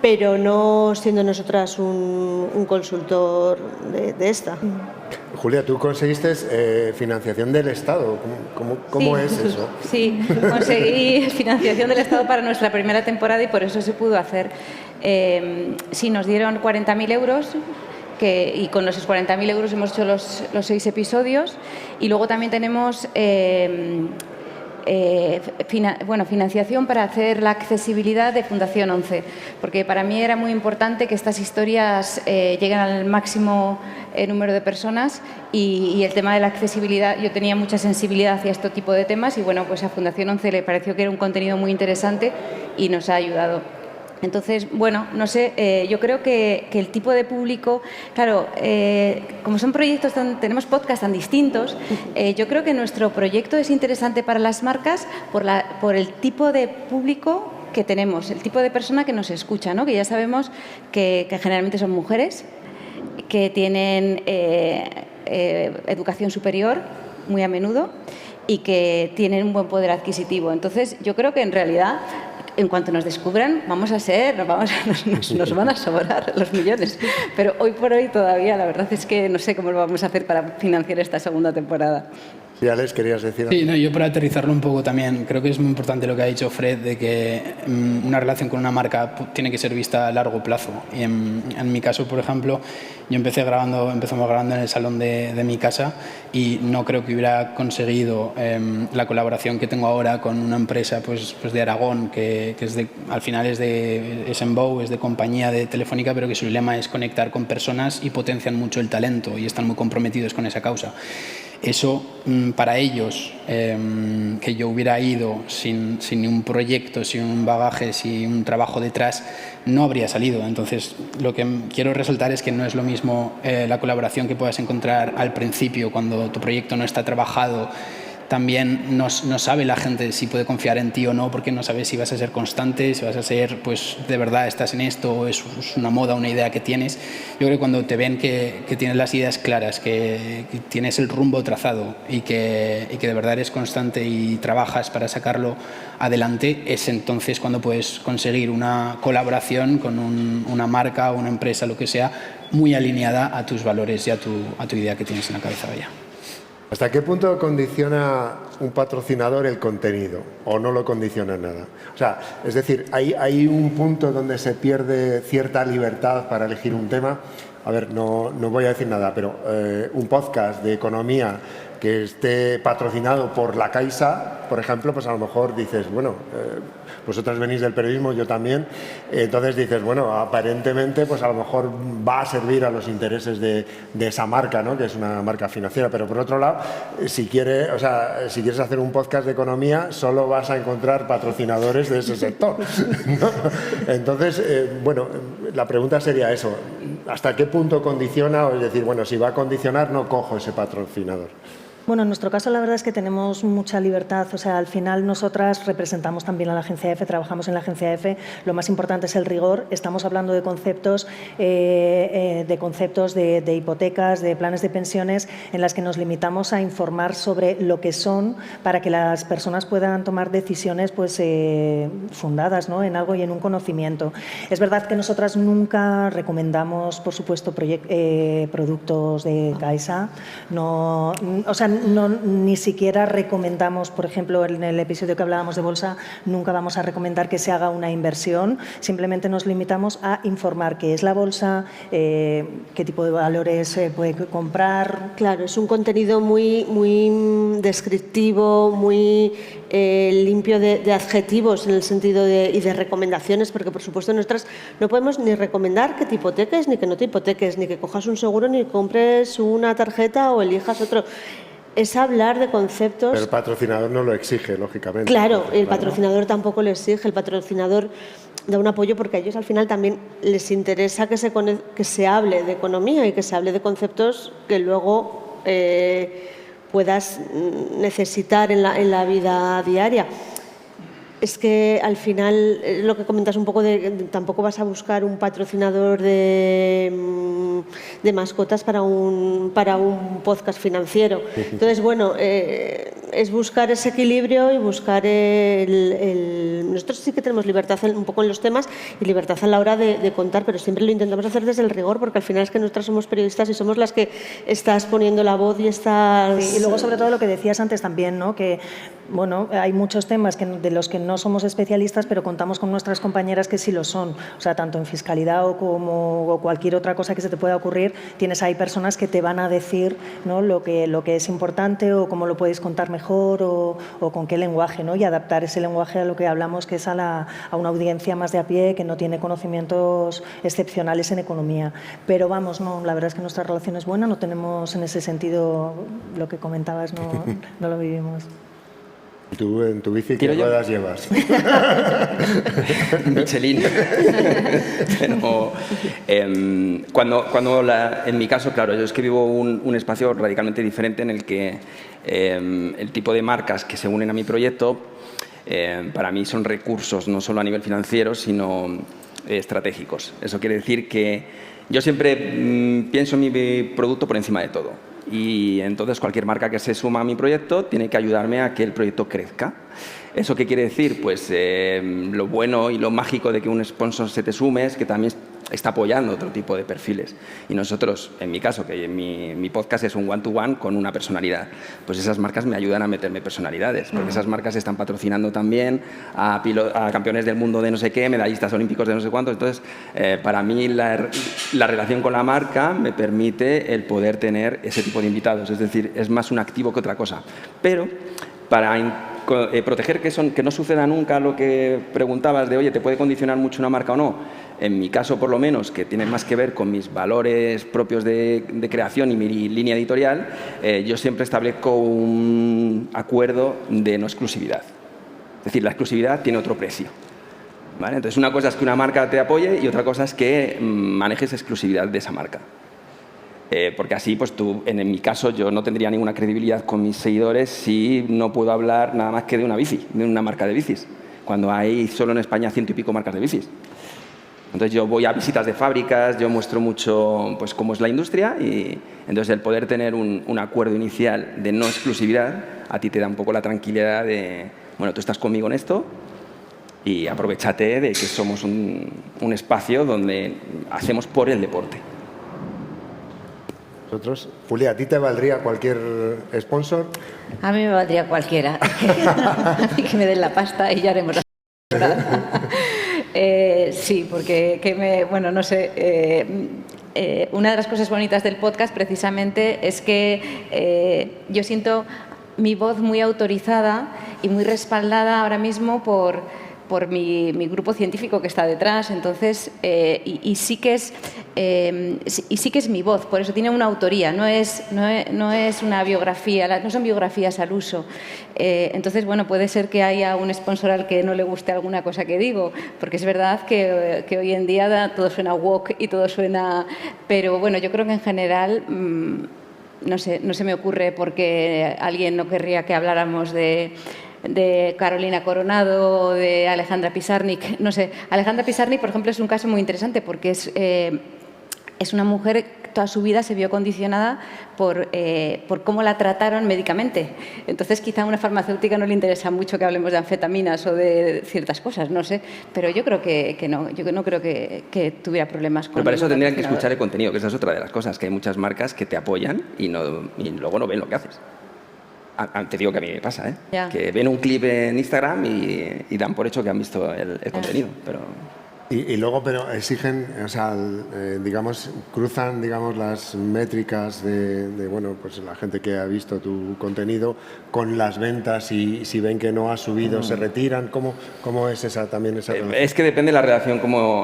pero no siendo nosotras un consultor de esta. Julia, tú conseguiste financiación del Estado. ¿Cómo es eso? Sí, conseguí financiación del Estado para nuestra primera temporada y por eso se pudo hacer. sí, nos dieron 40.000 euros. Y con esos 40.000 euros hemos hecho los 6 episodios. Y luego también tenemos financiación para hacer la accesibilidad de Fundación 11, porque para mí era muy importante que estas historias lleguen al máximo número de personas y el tema de la accesibilidad, yo tenía mucha sensibilidad hacia este tipo de temas y bueno, pues a Fundación 11 le pareció que era un contenido muy interesante y nos ha ayudado. Entonces, bueno, no sé, yo creo que el tipo de público, claro, como son proyectos, tenemos podcasts tan distintos, yo creo que nuestro proyecto es interesante para las marcas por el tipo de público que tenemos, el tipo de persona que nos escucha, ¿no? Que ya sabemos que generalmente son mujeres, que tienen educación superior muy a menudo y que tienen un buen poder adquisitivo. Entonces, yo creo que en realidad, en cuanto nos descubran, nos van a sobrar los millones. Pero hoy por hoy todavía, la verdad es que no sé cómo lo vamos a hacer para financiar esta segunda temporada. Sí, Alex, ¿querías decir? Sí, no, yo para aterrizarlo un poco también, creo que es muy importante lo que ha dicho Fred, de que una relación con una marca tiene que ser vista a largo plazo. Y en mi caso, por ejemplo, yo empezamos grabando en el salón de mi casa y no creo que hubiera conseguido la colaboración que tengo ahora con una empresa pues de Aragón, que es al final es en Bow, es de compañía de Telefónica, pero que su lema es conectar con personas y potencian mucho el talento y están muy comprometidos con esa causa. Eso para ellos, que yo hubiera ido sin un proyecto, sin un bagaje, sin un trabajo detrás, no habría salido. Entonces, lo que quiero resaltar es que no es lo mismo la colaboración que puedas encontrar al principio, cuando tu proyecto no está trabajado. También no sabe la gente si puede confiar en ti o no, porque no sabes si vas a ser constante, si vas a ser, pues de verdad estás en esto, o es una moda, una idea que tienes. Yo creo que cuando te ven que tienes las ideas claras, que tienes el rumbo trazado y que de verdad eres constante y trabajas para sacarlo adelante, es entonces cuando puedes conseguir una colaboración con una marca o una empresa, lo que sea, muy alineada a tus valores y a tu idea que tienes en la cabeza ya. ¿Hasta qué punto condiciona un patrocinador el contenido o no lo condiciona nada? O sea, es decir, hay un punto donde se pierde cierta libertad para elegir un tema. A ver, no voy a decir nada, pero un podcast de economía que esté patrocinado por la Caixa, por ejemplo, pues a lo mejor dices, bueno, vosotras venís del periodismo, yo también, entonces dices, bueno, aparentemente pues a lo mejor va a servir a los intereses de esa marca, ¿no? Que es una marca financiera, pero por otro lado, si quieres hacer un podcast de economía, solo vas a encontrar patrocinadores de ese sector, ¿no? Entonces, bueno, la pregunta sería eso, ¿hasta qué punto condiciona? O es decir, bueno, si va a condicionar, no cojo ese patrocinador. Bueno, en nuestro caso la verdad es que tenemos mucha libertad, o sea, al final nosotras representamos también a la agencia EFE, trabajamos en la agencia EFE, lo más importante es el rigor, estamos hablando de conceptos de hipotecas, de planes de pensiones, en las que nos limitamos a informar sobre lo que son para que las personas puedan tomar decisiones pues, fundadas, ¿no? En algo y en un conocimiento. Es verdad que nosotras nunca recomendamos, por supuesto, productos de Caixa, no, o sea, ni siquiera recomendamos, por ejemplo, en el episodio que hablábamos de bolsa, nunca vamos a recomendar que se haga una inversión, simplemente nos limitamos a informar qué es la bolsa, qué tipo de valores se puede comprar. Claro, es un contenido muy descriptivo, muy limpio de adjetivos en el sentido y de recomendaciones, porque por supuesto nosotras no podemos ni recomendar que te hipoteques ni que no te hipoteques, ni que cojas un seguro ni compres una tarjeta o elijas otro. Es hablar de conceptos. Pero el patrocinador no lo exige, lógicamente. Claro, el patrocinador tampoco lo exige. El patrocinador da un apoyo porque a ellos al final también les interesa que se hable de economía y que se hable de conceptos que luego puedas necesitar en la vida diaria. Es que al final, lo que comentas un poco tampoco vas a buscar un patrocinador de mascotas para un podcast financiero. Entonces, bueno, es buscar ese equilibrio y buscar nosotros sí que tenemos libertad un poco en los temas y libertad a la hora de contar, pero siempre lo intentamos hacer desde el rigor, porque al final es que nosotras somos periodistas y somos las que estás poniendo la voz y estás... Sí, y luego sobre todo lo que decías antes también, ¿no? Que bueno, hay muchos temas de los que no somos especialistas, pero contamos con nuestras compañeras que sí lo son. O sea, tanto en fiscalidad o cualquier otra cosa que se te pueda ocurrir, tienes ahí personas que te van a decir, ¿no? lo que es importante o cómo lo puedes contar mejor o con qué lenguaje, ¿no? Y adaptar ese lenguaje a lo que hablamos, que es a una audiencia más de a pie que no tiene conocimientos excepcionales en economía. Pero vamos, no, la verdad es que nuestra relación es buena, no tenemos en ese sentido lo que comentabas, no lo vivimos. ¿Tú en tu bici qué ruedas llevas? Michelin. Pero, en mi caso, claro, yo es que vivo un espacio radicalmente diferente en el que el tipo de marcas que se unen a mi proyecto para mí son recursos no solo a nivel financiero, sino estratégicos. Eso quiere decir que yo siempre pienso en mi producto por encima de todo. Y entonces cualquier marca que se suma a mi proyecto tiene que ayudarme a que el proyecto crezca. ¿Eso qué quiere decir? Pues lo bueno y lo mágico de que un sponsor se te sume es que también está apoyando otro tipo de perfiles. Y nosotros, en mi caso, que mi podcast es un one-to-one con una personalidad, pues esas marcas me ayudan a meterme personalidades, porque esas marcas están patrocinando también a campeones del mundo de no sé qué, medallistas olímpicos de no sé cuántos. Entonces, para mí la relación con la marca me permite el poder tener ese tipo de invitados. Es decir, es más un activo que otra cosa. Pero para proteger que no suceda nunca lo que preguntabas de, oye, ¿te puede condicionar mucho una marca o no? En mi caso, por lo menos, que tiene más que ver con mis valores propios de creación y mi línea editorial, yo siempre establezco un acuerdo de no exclusividad. Es decir, la exclusividad tiene otro precio, ¿vale? Entonces, una cosa es que una marca te apoye y otra cosa es que manejes exclusividad de esa marca. Porque así, pues tú, en mi caso, yo no tendría ninguna credibilidad con mis seguidores si no puedo hablar nada más que de una bici, de una marca de bicis, cuando hay solo en España 100 y pico marcas de bicis. Entonces yo voy a visitas de fábricas, yo muestro mucho pues cómo es la industria y entonces el poder tener un acuerdo inicial de no exclusividad a ti te da un poco la tranquilidad de, bueno, tú estás conmigo en esto y aprovechate de que somos un espacio donde hacemos por el deporte. ¿Nosotros? Julia, ¿a ti te valdría cualquier sponsor? A mí me valdría cualquiera. Que me den la pasta y ya haremos la sí, porque bueno, no sé, una de las cosas bonitas del podcast precisamente es que yo siento mi voz muy autorizada y muy respaldada ahora mismo por mi grupo científico que está detrás, entonces, y sí que es mi voz, por eso tiene una autoría, no es una biografía, no son biografías al uso. Entonces, bueno, puede ser que haya un sponsor al que no le guste alguna cosa que digo, porque es verdad que hoy en día todo suena woke y todo suena... Pero bueno, yo creo que en general... no se me ocurre porque alguien no querría que habláramos de Carolina Coronado o de Alejandra Pizarnik. No sé, Alejandra Pizarnik, por ejemplo, es un caso muy interesante porque es una mujer que toda su vida se vio condicionada por cómo la trataron médicamente. Entonces, quizá a una farmacéutica no le interesa mucho que hablemos de anfetaminas o de ciertas cosas, no sé, pero yo creo que no, yo no creo que tuviera problemas con... Pero para eso tendrían que escuchar el contenido, que esa es otra de las cosas, que hay muchas marcas que te apoyan y luego no ven lo que haces. Te digo que a mí me pasa, Ya. Que ven un clip en Instagram y dan por hecho que han visto el contenido, pero... Y luego, pero exigen, o sea, digamos, cruzan, digamos, las métricas de, bueno, pues la gente que ha visto tu contenido con las ventas y si ven que no ha subido, se retiran. ¿Cómo es también esa relación? Es que depende de la relación.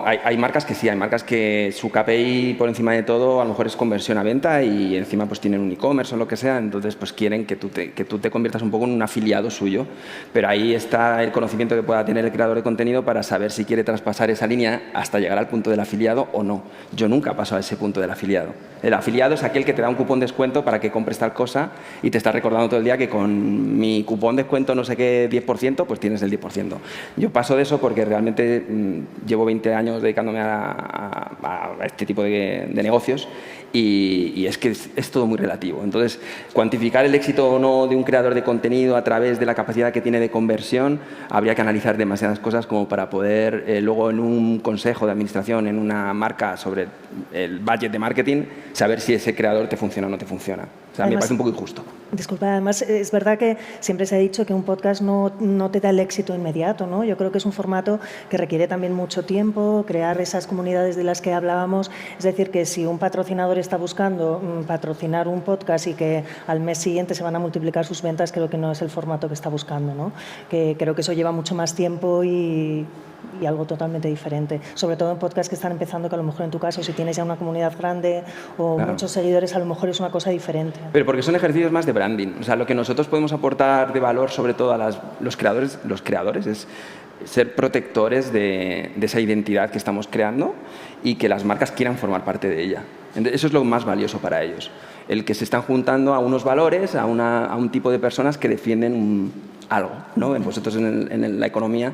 Hay marcas que sí, hay marcas que su KPI por encima de todo a lo mejor es conversión a venta y encima pues tienen un e-commerce o lo que sea, entonces pues quieren que tú te conviertas un poco en un afiliado suyo, pero ahí está el conocimiento que pueda tener el creador de contenido para saber si quiere traspasar esa línea hasta llegar al punto del afiliado o no. Yo nunca paso a ese punto del afiliado. El afiliado es aquel que te da un cupón de descuento para que compres tal cosa y te está recordando todo el día que con mi cupón de descuento no sé qué 10%, pues tienes el 10%. Yo paso de eso porque realmente llevo 20 años dedicándome a este tipo de negocios y es que es todo muy relativo. Entonces, cuantificar el éxito o no de un creador de contenido a través de la capacidad que tiene de conversión, habría que analizar demasiadas cosas como para poder luego en un consejo de administración, en una marca sobre el budget de marketing, saber si ese creador te funciona o no te funciona. O sea, además, me parece un poco injusto. Disculpa, además es verdad que siempre se ha dicho que un podcast no te da el éxito inmediato, ¿no? Yo creo que es un formato que requiere también mucho tiempo, crear esas comunidades de las que hablábamos. Es decir, que si un patrocinador está buscando patrocinar un podcast y que al mes siguiente se van a multiplicar sus ventas, creo que no es el formato que está buscando, ¿no? Que creo que eso lleva mucho más tiempo y algo totalmente diferente. Sobre todo en podcasts que están empezando, que a lo mejor en tu caso, si tienes ya una comunidad grande o muchos seguidores, a lo mejor es una cosa diferente. Pero porque son ejercicios más de branding. O sea, lo que nosotros podemos aportar de valor, sobre todo a los creadores, es ser protectores de esa identidad que estamos creando y que las marcas quieran formar parte de ella. Eso es lo más valioso para ellos. El que se están juntando a unos valores, a un tipo de personas que defienden algo, ¿no? Vosotros en la economía,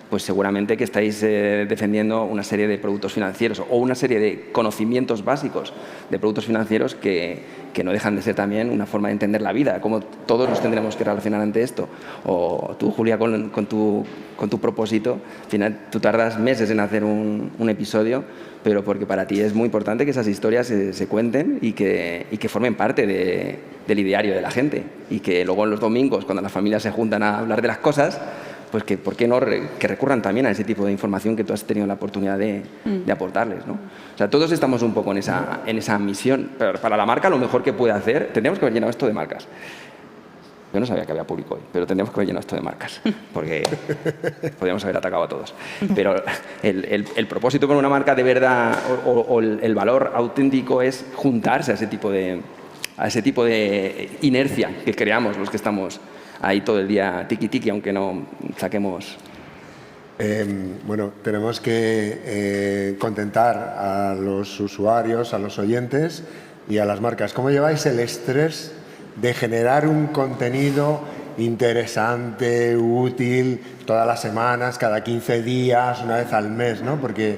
pues seguramente que estáis defendiendo una serie de productos financieros o una serie de conocimientos básicos de productos financieros que no dejan de ser también una forma de entender la vida, como todos nos tendremos que relacionar ante esto. O tú, Julia, con tu propósito, al final tú tardas meses en hacer un episodio, pero porque para ti es muy importante que esas historias se cuenten y que formen parte del ideario de la gente. Y que luego en los domingos, cuando las familias se juntan a hablar de las cosas, pues que por qué no que recurran también a ese tipo de información que tú has tenido la oportunidad de aportarles, ¿no? O sea, todos estamos un poco en esa misión, pero para la marca lo mejor que puede hacer, tendríamos que haber llenado esto de marcas. Yo no sabía que había público hoy, pero tendríamos que haber llenado esto de marcas, porque podríamos haber atacado a todos. Pero el propósito con una marca de verdad o el valor auténtico es juntarse a ese tipo de inercia que creamos los que estamos ahí todo el día tiki-tiki, aunque no saquemos... Bueno, tenemos que contentar a los usuarios, a los oyentes y a las marcas. ¿Cómo lleváis el estrés de generar un contenido interesante, útil, todas las semanas, cada 15 días, una vez al mes, ¿no? Porque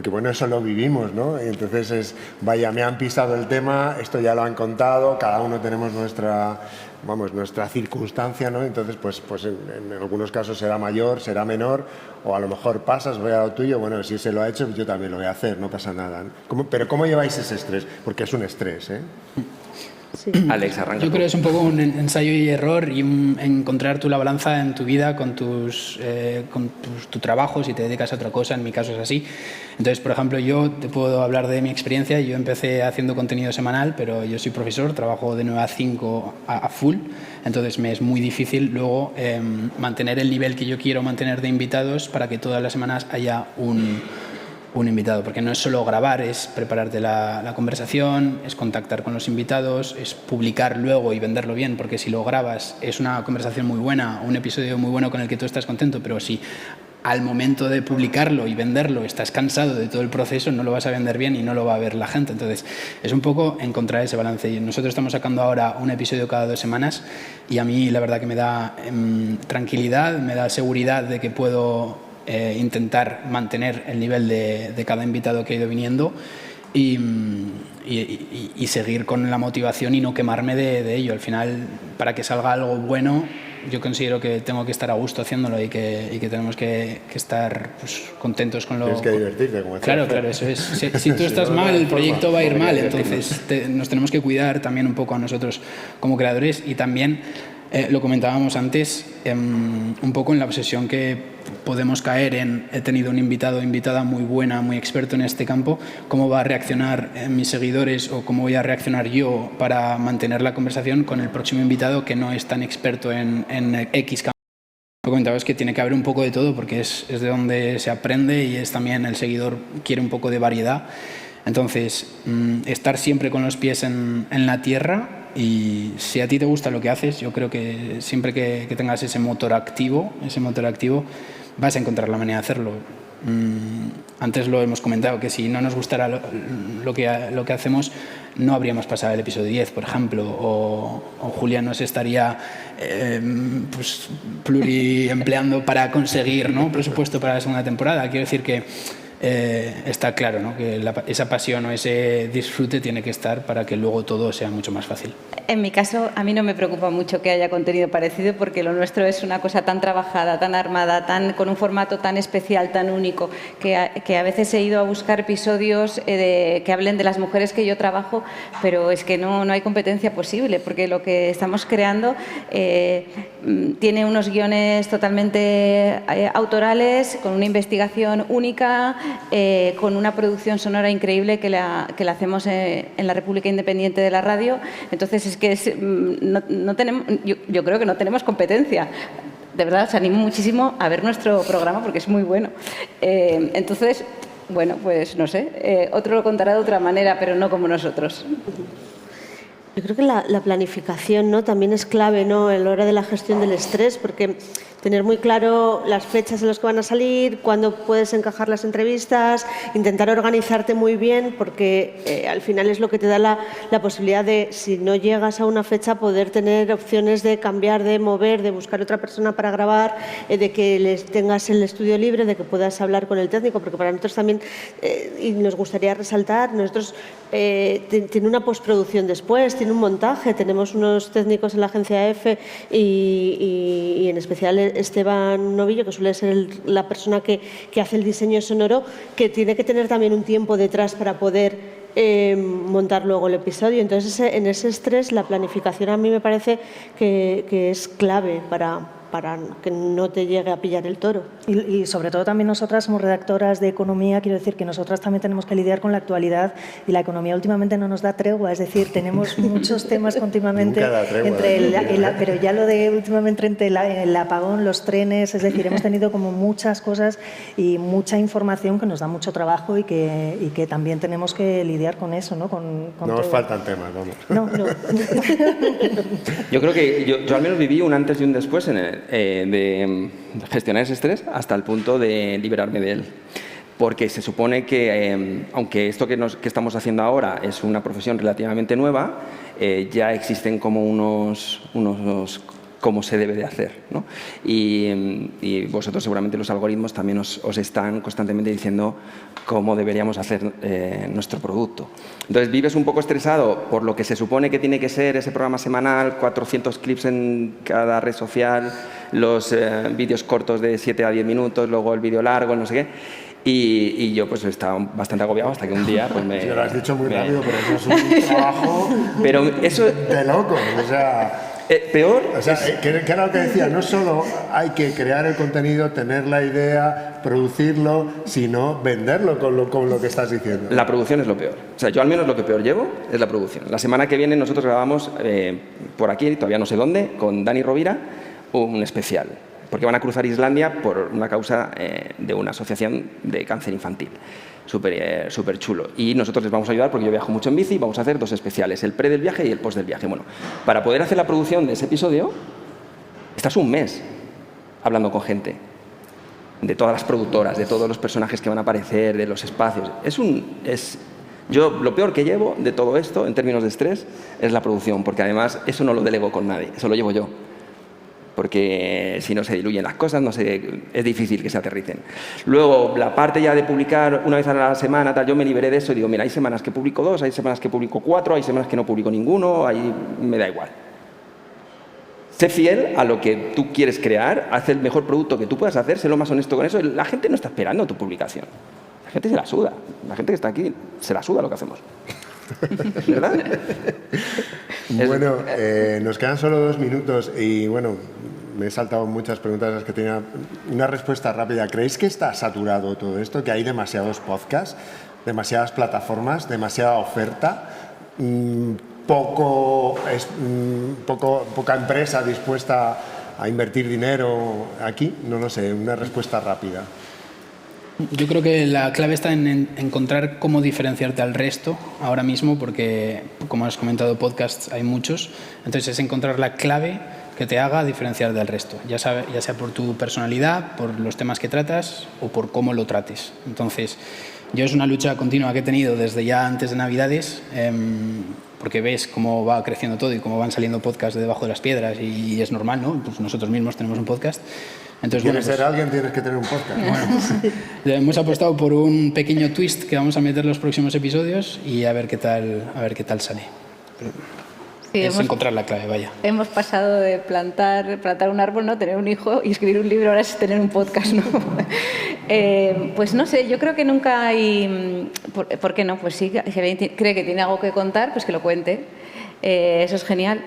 bueno, eso lo vivimos, ¿no? Y entonces vaya, me han pisado el tema, esto ya lo han contado, cada uno tenemos nuestra circunstancia, ¿no? Entonces, pues en algunos casos será mayor, será menor, o a lo mejor pasas, voy a lo tuyo, bueno, si se lo ha hecho, yo también lo voy a hacer, no pasa nada, ¿no? Pero ¿cómo lleváis ese estrés? Porque es un estrés, ¿eh? Sí. Alex, arranca. Yo creo que es un poco un ensayo y error y encontrar tú la balanza en tu vida con tu trabajo, si te dedicas a otra cosa, en mi caso es así. Entonces, por ejemplo, yo te puedo hablar de mi experiencia. Yo empecé haciendo contenido semanal, pero yo soy profesor, trabajo de 9 a 5 a full, entonces me es muy difícil luego mantener el nivel que yo quiero mantener de invitados para que todas las semanas haya un invitado, porque no es solo grabar, es prepararte la conversación, es contactar con los invitados, es publicar luego y venderlo bien, porque si lo grabas es una conversación muy buena, un episodio muy bueno con el que tú estás contento, pero si al momento de publicarlo y venderlo estás cansado de todo el proceso, no lo vas a vender bien y no lo va a ver la gente. Entonces, es un poco encontrar ese balance. Y nosotros estamos sacando ahora un episodio cada 2 semanas y a mí la verdad que me da tranquilidad, me da seguridad de que puedo intentar mantener el nivel de cada invitado que ha ido viniendo y seguir con la motivación y no quemarme de ello. Al final, para que salga algo bueno, yo considero que tengo que estar a gusto haciéndolo y que tenemos que estar pues, contentos con lo... Tienes que divertirte, como Claro, eso es. Si tú estás mal, el proyecto va a ir mal. Entonces, nos tenemos que cuidar también un poco a nosotros como creadores y también... lo comentábamos antes, un poco en la obsesión que podemos caer en he tenido un invitado o invitada muy buena, muy experto en este campo, cómo va a reaccionar mis seguidores o cómo voy a reaccionar yo para mantener la conversación con el próximo invitado que no es tan experto en X campo. Lo que comentaba es que tiene que haber un poco de todo porque es de donde se aprende y es también el seguidor quiere un poco de variedad. Entonces, estar siempre con los pies en la tierra. Y si a ti te gusta lo que haces, yo creo que siempre que tengas ese motor activo, vas a encontrar la manera de hacerlo. Antes lo hemos comentado, que si no nos gustara lo que hacemos, no habríamos pasado el episodio 10, por ejemplo, o Julia no se estaría pluriempleando para conseguir, ¿no?, presupuesto para la segunda temporada. Quiero decir que está claro, ¿no? Que esa pasión o ese disfrute tiene que estar para que luego todo sea mucho más fácil. En mi caso, a mí no me preocupa mucho que haya contenido parecido porque lo nuestro es una cosa tan trabajada, tan armada, con un formato tan especial, tan único, que a veces he ido a buscar episodios que hablen de las mujeres que yo trabajo, pero es que no hay competencia posible porque lo que estamos creando tiene unos guiones totalmente autorales, con una investigación única, con una producción sonora increíble que la hacemos en la República Independiente de la Radio. Entonces es que no tenemos, yo creo que no tenemos competencia. De verdad, os animo muchísimo a ver nuestro programa porque es muy bueno. Entonces, bueno, pues no sé, otro lo contará de otra manera, pero no como nosotros. Yo creo que la planificación, ¿no?, también es clave, ¿no?, a la hora de la gestión del estrés, porque tener muy claro las fechas en las que van a salir, cuándo puedes encajar las entrevistas, intentar organizarte muy bien, porque al final es lo que te da la posibilidad de, si no llegas a una fecha, poder tener opciones de cambiar, de mover, de buscar otra persona para grabar, de que les tengas el estudio libre, de que puedas hablar con el técnico, porque para nosotros también, y nos gustaría resaltar, nosotros tiene una postproducción después, tiene un montaje, tenemos unos técnicos en la agencia EFE y en especial Esteban Novillo, que suele ser la persona que hace el diseño sonoro, que tiene que tener también un tiempo detrás para poder montar luego el episodio. Entonces, en ese estrés, la planificación a mí me parece que es clave para que no te llegue a pillar el toro. Y sobre todo también nosotras somos redactoras de economía, quiero decir que nosotras también tenemos que lidiar con la actualidad y la economía últimamente no nos da tregua, es decir, tenemos muchos temas continuamente. Nunca da tregua, pero ya lo de últimamente entre el apagón, los trenes, es decir, hemos tenido como muchas cosas y mucha información que nos da mucho trabajo y que también tenemos que lidiar con eso, ¿no? Con no todo. os faltan temas, vamos. No. Yo creo que yo al menos viví un antes y un después de gestionar ese estrés hasta el punto de liberarme de él. Porque se supone que, aunque esto que estamos haciendo ahora es una profesión relativamente nueva, ya existen como unos cómo se debe de hacer, ¿no? Y vosotros seguramente los algoritmos también os están constantemente diciendo cómo deberíamos hacer nuestro producto. Entonces vives un poco estresado por lo que se supone que tiene que ser ese programa semanal, 400 clips en cada red social, los vídeos cortos de 7 a 10 minutos, luego el vídeo largo, no sé qué. Y yo pues estaba bastante agobiado hasta que un día pues me... Sí, lo has dicho muy rápido, pero eso es un trabajo pero eso, de locos, o sea... peor. O sea, que era lo que decía, no solo hay que crear el contenido, tener la idea, producirlo, sino venderlo con lo que estás diciendo. La producción es lo peor. O sea, yo al menos lo que peor llevo es la producción. La semana que viene nosotros grabamos por aquí, todavía no sé dónde, con Dani Rovira, un especial. Porque van a cruzar Islandia por una causa de una asociación de cáncer infantil. Súper chulo. Y nosotros les vamos a ayudar porque yo viajo mucho en bici y vamos a hacer 2 especiales, el pre del viaje y el post del viaje. Bueno, para poder hacer la producción de ese episodio, estás un mes hablando con gente, de todas las productoras, de todos los personajes que van a aparecer, de los espacios. Yo lo peor que llevo de todo esto, en términos de estrés, es la producción, porque además eso no lo delego con nadie, eso lo llevo yo. Porque si no se diluyen las cosas, es difícil que se aterricen. Luego, la parte ya de publicar una vez a la semana, yo me liberé de eso y digo, mira, hay semanas que publico 2, hay semanas que publico 4, hay semanas que no publico ninguno, ahí me da igual. Sé fiel a lo que tú quieres crear, haz el mejor producto que tú puedas hacer, sé lo más honesto con eso. La gente no está esperando tu publicación. La gente se la suda. La gente que está aquí se la suda lo que hacemos. ¿Verdad? Bueno, nos quedan solo 2 minutos y bueno, me he saltado muchas preguntas las que tenía. Una respuesta rápida. ¿Creéis que está saturado todo esto? ¿Que hay demasiados podcasts, demasiadas plataformas, demasiada oferta? Poca empresa dispuesta a invertir dinero aquí? No lo sé, una respuesta rápida. Yo creo que la clave está en encontrar cómo diferenciarte al resto ahora mismo, porque, como has comentado, podcasts hay muchos. Entonces, es encontrar la clave que te haga diferenciar del resto, ya sea por tu personalidad, por los temas que tratas o por cómo lo trates. Entonces, yo es una lucha continua que he tenido desde ya antes de Navidades, porque ves cómo va creciendo todo y cómo van saliendo podcasts de debajo de las piedras y es normal, ¿no? Pues nosotros mismos tenemos un podcast. Entonces, ¿Quieres ser alguien? Tienes que tener un podcast. Bueno, hemos apostado por un pequeño twist que vamos a meter en los próximos episodios y a ver qué tal sale. Sí, es encontrar la clave, vaya. Hemos pasado de plantar un árbol, ¿no? Tener un hijo y escribir un libro, ahora es tener un podcast, ¿no? Pues no sé, yo creo que nunca hay... ¿Por qué no? Pues sí, si alguien cree que tiene algo que contar, pues que lo cuente. Eso es genial.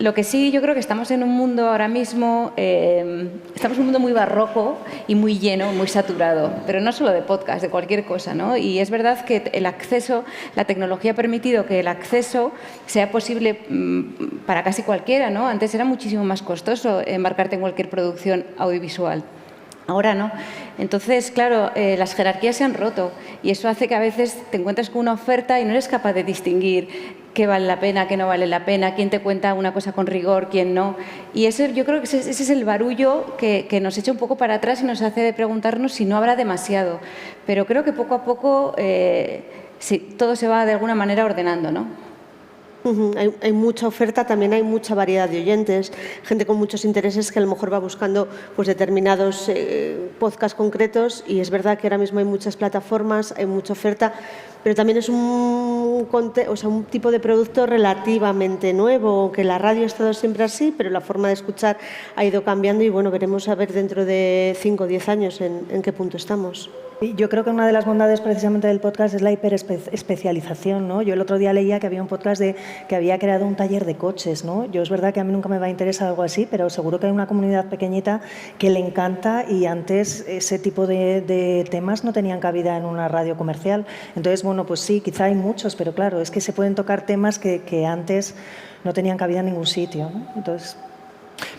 Lo que sí, yo creo que estamos en un mundo ahora mismo, estamos en un mundo muy barroco y muy lleno, muy saturado, pero no solo de podcast, de cualquier cosa, ¿no? Y es verdad que el acceso, la tecnología ha permitido que el acceso sea posible para casi cualquiera, ¿no? Antes era muchísimo más costoso embarcarte en cualquier producción audiovisual. Ahora no. Entonces, claro, las jerarquías se han roto y eso hace que a veces te encuentres con una oferta y no eres capaz de distinguir qué vale la pena, qué no vale la pena, quién te cuenta una cosa con rigor, quién no. Y yo creo que ese es el barullo que nos echa un poco para atrás y nos hace preguntarnos si no habrá demasiado. Pero creo que poco a poco sí, todo se va de alguna manera ordenando, ¿no? Hay mucha oferta, también hay mucha variedad de oyentes, gente con muchos intereses que a lo mejor va buscando pues, determinados podcasts concretos y es verdad que ahora mismo hay muchas plataformas, hay mucha oferta, pero también es un tipo de producto relativamente nuevo, que la radio ha estado siempre así, pero la forma de escuchar ha ido cambiando y bueno, veremos a ver dentro de 5 o 10 años en qué punto estamos. Yo creo que una de las bondades precisamente del podcast es la hiperespecialización, ¿no? Yo el otro día leía que había un podcast que había creado un taller de coches, ¿no? Yo es verdad que a mí nunca me va a interesar algo así, pero seguro que hay una comunidad pequeñita que le encanta y antes ese tipo de temas no tenían cabida en una radio comercial. Entonces, bueno, pues sí, quizá hay muchos, pero claro, es que se pueden tocar temas que antes no tenían cabida en ningún sitio, ¿no? Entonces...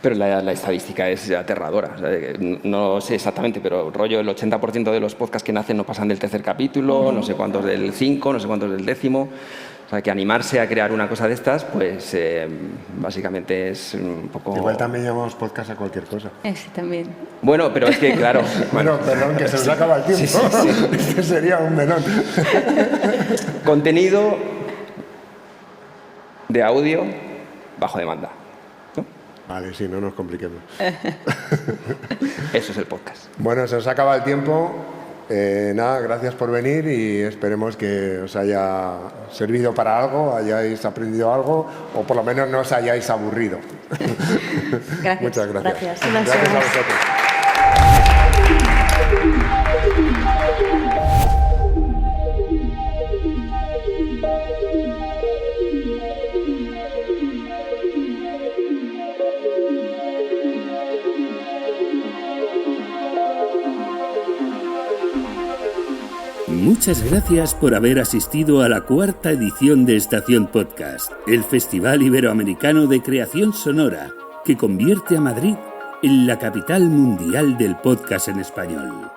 Pero la estadística es aterradora. O sea, no sé exactamente, pero rollo el 80% de los podcasts que nacen no pasan del 3er capítulo, no sé cuántos del 5, no sé cuántos del 10º. O sea, que animarse a crear una cosa de estas, pues básicamente es un poco... Igual también llamamos podcast a cualquier cosa. Sí, también. Bueno, pero es que, claro... Bueno, perdón, que se nos acaba el tiempo. Sí. Este sería un melón. Contenido de audio bajo demanda. Vale, sí, no nos compliquemos. Eso es el podcast. Bueno, se nos acaba el tiempo. Nada, gracias por venir y esperemos que os haya servido para algo, hayáis aprendido algo o por lo menos no os hayáis aburrido. Gracias. Muchas gracias. Gracias a vosotros. Muchas gracias por haber asistido a la 4ª edición de Estación Podcast, el Festival Iberoamericano de Creación Sonora, que convierte a Madrid en la capital mundial del podcast en español.